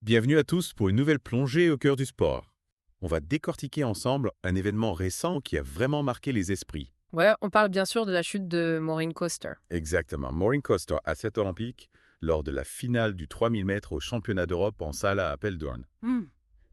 Bienvenue à tous pour une nouvelle plongée au cœur du sport. On va décortiquer ensemble un événement récent qui a vraiment marqué les esprits. Ouais, on parle bien sûr de la chute de Maureen Coster. Exactement, Maureen Coster, athlète olympique, lors de la finale du 3000 mètres au championnat d'Europe en salle à Apeldoorn. Une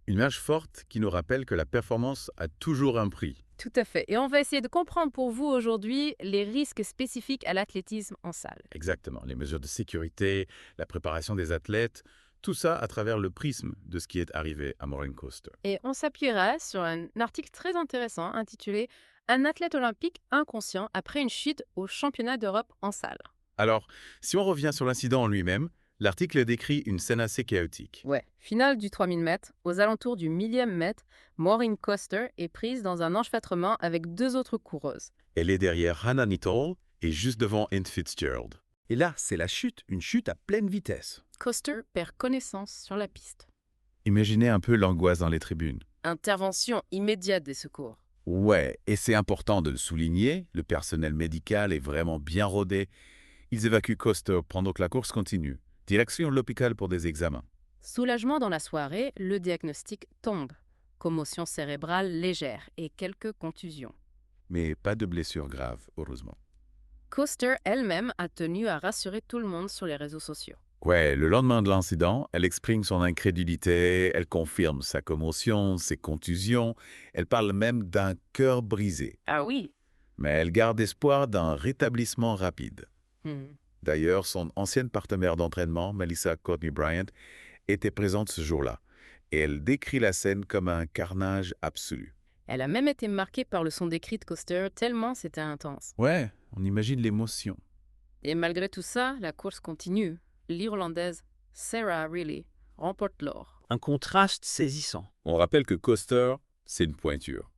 image forte qui nous rappelle que la performance a toujours un prix. Tout à fait. Et on va essayer de comprendre pour vous aujourd'hui les risques spécifiques à l'athlétisme en salle. Exactement, les mesures de sécurité, la préparation des athlètes, tout ça à travers le prisme de ce qui est arrivé à Maureen Coster. Et on s'appuiera sur un article très intéressant intitulé Un athlète olympique inconscient après une chute au championnat d'Europe en salle. Alors, si on revient sur l'incident en lui-même, l'article décrit une scène assez chaotique. Ouais, finale du 3000 mètres, aux alentours du 1000e mètre, Maureen Coster est prise dans un enchevêtrement avec deux autres coureuses. Elle est derrière Hannah Nittle et juste devant Anne Fitzgerald. Et là, c'est la chute, une chute à pleine vitesse. Coster perd connaissance sur la piste. Imaginez un peu l'angoisse dans les tribunes. Intervention immédiate des secours. Ouais, et c'est important de le souligner, le personnel médical est vraiment bien rodé. Ils évacuent Coster pendant que la course continue. Direction l'hôpital pour des examens. Soulagement dans la soirée, le diagnostic tombe. Commotion cérébrale légère et quelques contusions. Mais pas de blessures graves, heureusement. Coster elle-même a tenu à rassurer tout le monde sur les réseaux sociaux. Ouais, le lendemain de l'incident, elle exprime son incrédulité, elle confirme sa commotion, ses contusions, elle parle même d'un cœur brisé. Ah oui. Mais elle garde espoir d'un rétablissement rapide. Hmm. D'ailleurs, son ancienne partenaire d'entraînement, Melissa Courtney Bryant, était présente ce jour-là. Et elle décrit la scène comme un carnage absolu. Elle a même été marquée par le son des cris de Coster tellement c'était intense. Ouais, on imagine l'émotion. Et malgré tout ça, la course continue. L'Irlandaise Sarah Riley remporte l'or. Un contraste saisissant. On rappelle que Coster, c'est une pointure.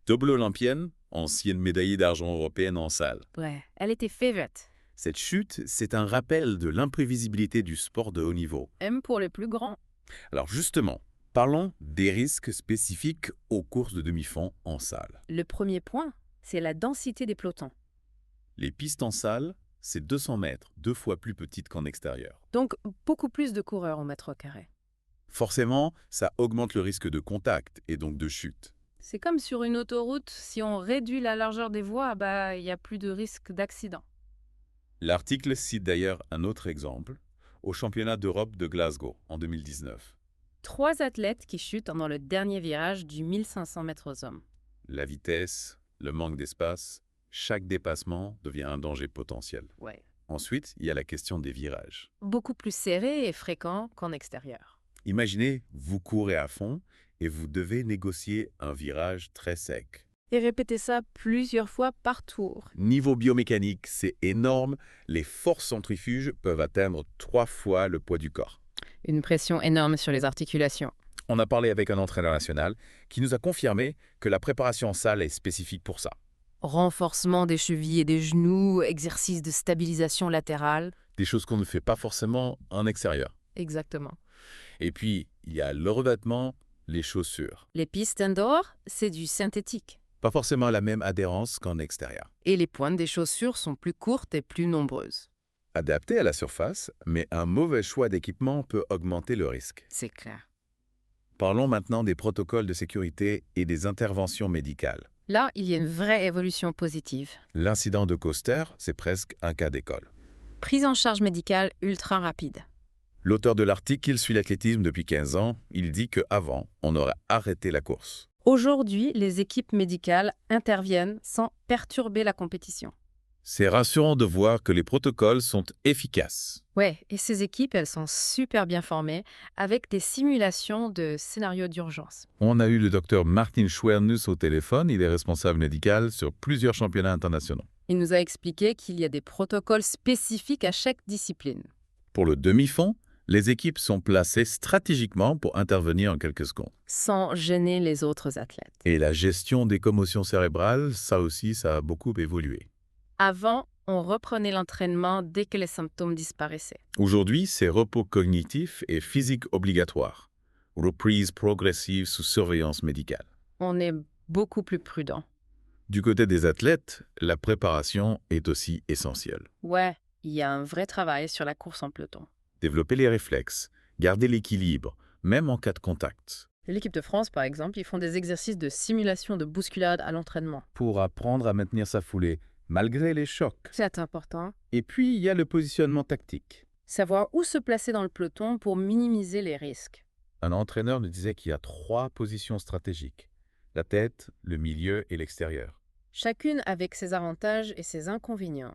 Double olympienne, ancienne médaillée d'argent européenne en salle. Ouais, elle était favorite. Cette chute, c'est un rappel de l'imprévisibilité du sport de haut niveau. Même pour les plus grands. Alors justement, parlons des risques spécifiques aux courses de demi-fond en salle. Le premier point, c'est la densité des pelotons. Les pistes en salle, c'est 200 mètres, 2 fois plus petites qu'en extérieur. Donc, beaucoup plus de coureurs au mètre carré. Forcément, ça augmente le risque de contact et donc de chute. C'est comme sur une autoroute, si on réduit la largeur des voies, il y a plus de risque d'accident. L'article cite d'ailleurs un autre exemple, au championnat d'Europe de Glasgow en 2019. 3 athlètes qui chutent dans le dernier virage du 1500 mètres aux hommes. La vitesse, le manque d'espace, chaque dépassement devient un danger potentiel. Ouais. Ensuite, il y a la question des virages. Beaucoup plus serré et fréquent qu'en extérieur. Imaginez, vous courez à fond et vous devez négocier un virage très sec. Et répétez ça plusieurs fois par tour. Niveau biomécanique, c'est énorme. Les forces centrifuges peuvent atteindre 3 fois le poids du corps. Une pression énorme sur les articulations. On a parlé avec un entraîneur national qui nous a confirmé que la préparation en salle est spécifique pour ça. Renforcement des chevilles et des genoux, exercice de stabilisation latérale. Des choses qu'on ne fait pas forcément en extérieur. Exactement. Et puis, il y a le revêtement, les chaussures. Les pistes indoor, c'est du synthétique. Pas forcément la même adhérence qu'en extérieur. Et les pointes des chaussures sont plus courtes et plus nombreuses. Adapté à la surface, mais un mauvais choix d'équipement peut augmenter le risque. C'est clair. Parlons maintenant des protocoles de sécurité et des interventions médicales. Là, il y a une vraie évolution positive. L'incident de Coster, c'est presque un cas d'école. Prise en charge médicale ultra rapide. L'auteur de l'article, il suit l'athlétisme depuis 15 ans, il dit qu'avant, on aurait arrêté la course. Aujourd'hui, les équipes médicales interviennent sans perturber la compétition. C'est rassurant de voir que les protocoles sont efficaces. Ouais, et ces équipes, elles sont super bien formées avec des simulations de scénarios d'urgence. On a eu le docteur Martin Schwernus au téléphone, il est responsable médical sur plusieurs championnats internationaux. Il nous a expliqué qu'il y a des protocoles spécifiques à chaque discipline. Pour le demi-fond, les équipes sont placées stratégiquement pour intervenir en quelques secondes. Sans gêner les autres athlètes. Et la gestion des commotions cérébrales, ça aussi, ça a beaucoup évolué. Avant, on reprenait l'entraînement dès que les symptômes disparaissaient. Aujourd'hui, c'est repos cognitif et physique obligatoire. Reprise progressive sous surveillance médicale. On est beaucoup plus prudent. Du côté des athlètes, la préparation est aussi essentielle. Ouais, il y a un vrai travail sur la course en peloton. Développer les réflexes, garder l'équilibre, même en cas de contact. L'équipe de France, par exemple, ils font des exercices de simulation de bousculade à l'entraînement. Pour apprendre à maintenir sa foulée, malgré les chocs. C'est important. Et puis, il y a le positionnement tactique. Savoir où se placer dans le peloton pour minimiser les risques. Un entraîneur nous disait qu'il y a 3 positions stratégiques. La tête, le milieu et l'extérieur. Chacune avec ses avantages et ses inconvénients.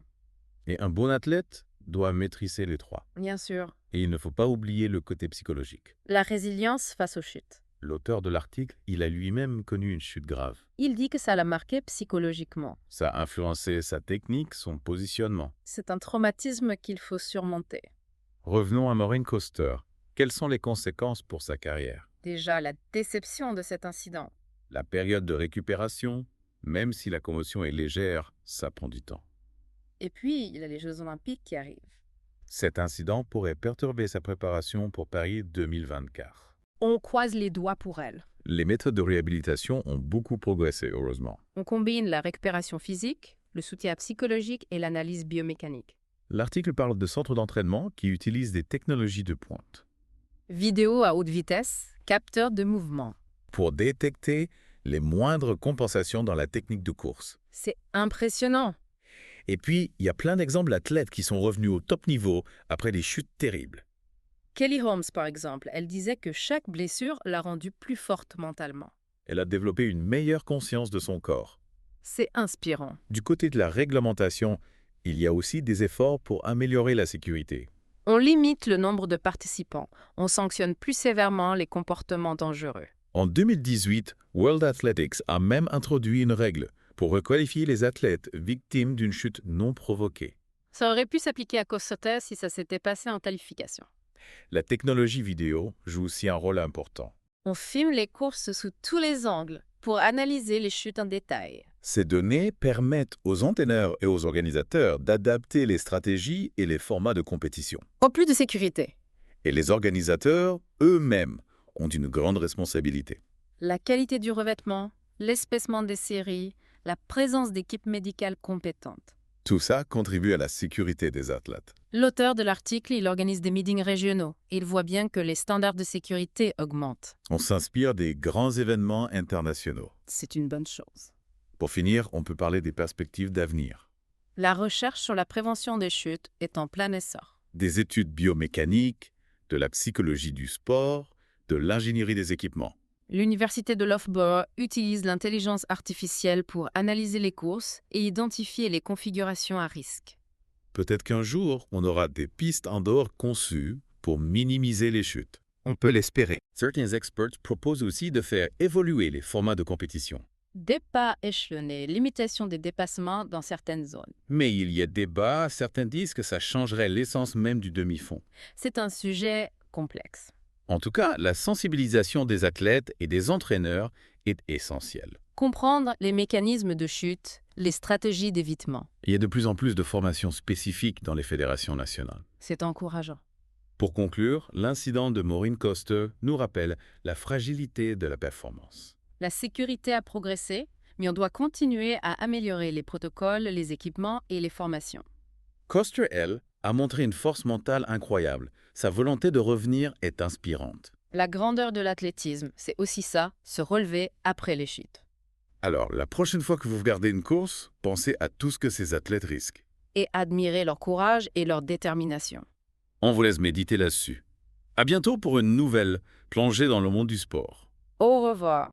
Et un bon athlète doit maîtriser les 3. Bien sûr. Et il ne faut pas oublier le côté psychologique. La résilience face aux chutes. L'auteur de l'article, il a lui-même connu une chute grave. Il dit que ça l'a marqué psychologiquement. Ça a influencé sa technique, son positionnement. C'est un traumatisme qu'il faut surmonter. Revenons à Maureen Coster. Quelles sont les conséquences pour sa carrière? Déjà, la déception de cet incident. La période de récupération, même si la commotion est légère, ça prend du temps. Et puis, il y a les Jeux Olympiques qui arrivent. Cet incident pourrait perturber sa préparation pour Paris 2024. On croise les doigts pour elle. Les méthodes de réhabilitation ont beaucoup progressé, heureusement. On combine la récupération physique, le soutien psychologique et l'analyse biomécanique. L'article parle de centres d'entraînement qui utilisent des technologies de pointe Vidéo à haute vitesse, capteur de mouvement. pour détecter les moindres compensations dans la technique de course. C'est impressionnant. Et puis, il y a plein d'exemples d'athlètes qui sont revenus au top niveau après des chutes terribles. Kelly Holmes, par exemple, elle disait que chaque blessure l'a rendue plus forte mentalement. Elle a développé une meilleure conscience de son corps. C'est inspirant. Du côté de la réglementation, il y a aussi des efforts pour améliorer la sécurité. On limite le nombre de participants. On sanctionne plus sévèrement les comportements dangereux. En 2018, World Athletics a même introduit une règle pour requalifier les athlètes victimes d'une chute non provoquée. Ça aurait pu s'appliquer à Coster si ça s'était passé en qualification. La technologie vidéo joue aussi un rôle important. On filme les courses sous tous les angles pour analyser les chutes en détail. Ces données permettent aux entraîneurs et aux organisateurs d'adapter les stratégies et les formats de compétition. En plus de sécurité, Et les organisateurs, eux-mêmes, ont une grande responsabilité. la qualité du revêtement, l'espacement des séries, la présence d'équipes médicales compétentes. Tout ça contribue à la sécurité des athlètes. L'auteur de l'article, il organise des meetings régionaux et il voit bien que les standards de sécurité augmentent. On s'inspire des grands événements internationaux. C'est une bonne chose. Pour finir, on peut parler des perspectives d'avenir. La recherche sur la prévention des chutes est en plein essor. Des études biomécaniques, de la psychologie du sport, de l'ingénierie des équipements. L'université de Loughborough utilise l'intelligence artificielle pour analyser les courses et identifier les configurations à risque. Peut-être qu'un jour, on aura des pistes indoor conçues pour minimiser les chutes. On peut l'espérer. Certains experts proposent aussi de faire évoluer les formats de compétition. Départ échelonné, limitation des dépassements dans certaines zones. Mais il y a débat, certains disent que ça changerait l'essence même du demi-fond. C'est un sujet complexe. En tout cas, la sensibilisation des athlètes et des entraîneurs est essentielle. Comprendre les mécanismes de chute, les stratégies d'évitement. Il y a de plus en plus de formations spécifiques dans les fédérations nationales. C'est encourageant. Pour conclure, l'incident de Maureen Coster nous rappelle la fragilité de la performance. La sécurité a progressé, mais on doit continuer à améliorer les protocoles, les équipements et les formations. Coster, elle, a montré une force mentale incroyable. Sa volonté de revenir est inspirante. La grandeur de l'athlétisme, c'est aussi ça, se relever après les chutes. Alors, la prochaine fois que vous regardez une course, pensez à tout ce que ces athlètes risquent. Et admirer leur courage et leur détermination. On vous laisse méditer là-dessus. À bientôt pour une nouvelle plongée dans le monde du sport. Au revoir.